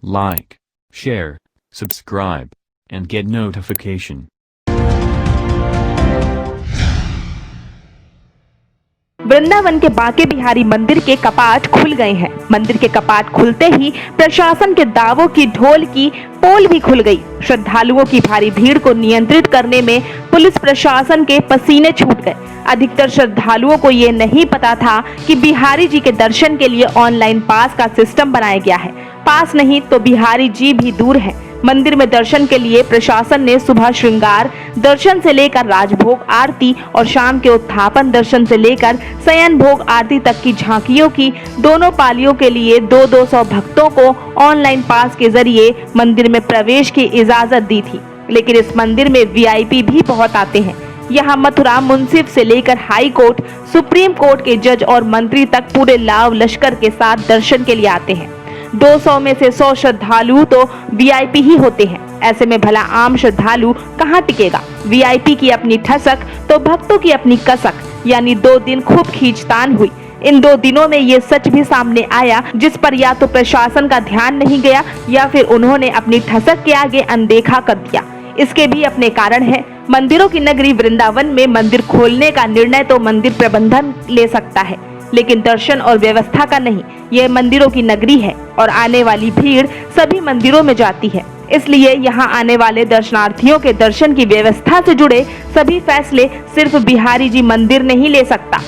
like, share, subscribe, and get notification. Vrindavan के बांके बिहारी मंदिर के कपाट खुल गए हैं। मंदिर के कपाट खुलते ही प्रशासन के दावों की ढोल की पोल भी खुल गई। श्रद्धालुओं की भारी भीड़ को नियंत्रित करने में पुलिस प्रशासन के पसीने छूट गए। अधिकतर श्रद्धालुओं को ये नहीं पता था कि बिहारी जी के दर्शन के लिए ऑनलाइन पास का सिस्टम बनाया गया है। पास नहीं तो बिहारी जी भी दूर हैं। मंदिर में दर्शन के लिए प्रशासन ने सुबह श्रृंगार दर्शन से लेकर राजभोग आरती और शाम के उत्थापन दर्शन से लेकर शयन भोग आरती तक की झांकियों की दोनों पालियों के लिए 200 भक्तों को ऑनलाइन पास के जरिए मंदिर में प्रवेश की इजाजत दी थी। लेकिन इस मंदिर में वीआईपी भी बहुत आते हैं। यहाँ मथुरा मुंसिफ से लेकर हाई कोर्ट, सुप्रीम कोर्ट के जज और मंत्री तक पूरे लाव लश्कर के साथ दर्शन के लिए आते हैं। 200 में से 100 श्रद्धालु तो वीआईपी ही होते हैं। ऐसे में भला आम श्रद्धालु कहाँ टिकेगा। वीआईपी की अपनी ठसक तो भक्तों की अपनी कसक, यानी 2 दिन खूब खींचतान हुई। इन 2 दिनों में ये सच भी सामने आया जिस पर या तो प्रशासन का ध्यान नहीं गया या फिर उन्होंने अपनी ठसक के आगे अनदेखा कर दिया। इसके भी अपने कारण है। मंदिरों की नगरी वृंदावन में मंदिर खोलने का निर्णय तो मंदिर प्रबंधन ले सकता है, लेकिन दर्शन और व्यवस्था का नहीं। यह मंदिरों की नगरी है और आने वाली भीड़ सभी मंदिरों में जाती है। इसलिए यहाँ आने वाले दर्शनार्थियों के दर्शन की व्यवस्था से जुड़े सभी फैसले सिर्फ बिहारी जी मंदिर नहीं ले सकता।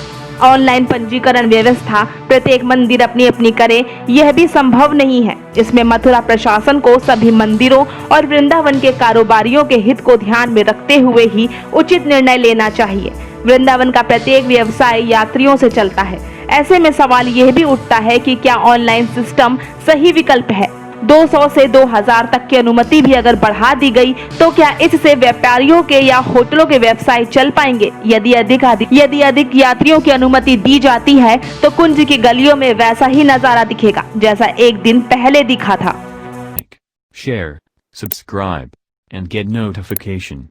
ऑनलाइन पंजीकरण व्यवस्था प्रत्येक मंदिर अपनी अपनी करे, यह भी संभव नहीं है। इसमें मथुरा प्रशासन को सभी मंदिरों और वृंदावन के कारोबारियों के हित को ध्यान में रखते हुए ही उचित निर्णय लेना चाहिए। वृंदावन का प्रत्येक व्यवसाय यात्रियों से चलता है। ऐसे में सवाल यह भी उठता है कि क्या ऑनलाइन सिस्टम सही विकल्प है। 200 से 2000 तक की अनुमति भी अगर बढ़ा दी गई तो क्या इससे व्यापारियों के या होटलों के व्यवसाय चल पाएंगे। यदि अधिक यात्रियों की अनुमति दी जाती है तो कुंज की गलियों में वैसा ही नजारा दिखेगा जैसा एक दिन पहले दिखा था। Share, subscribe, and get notification.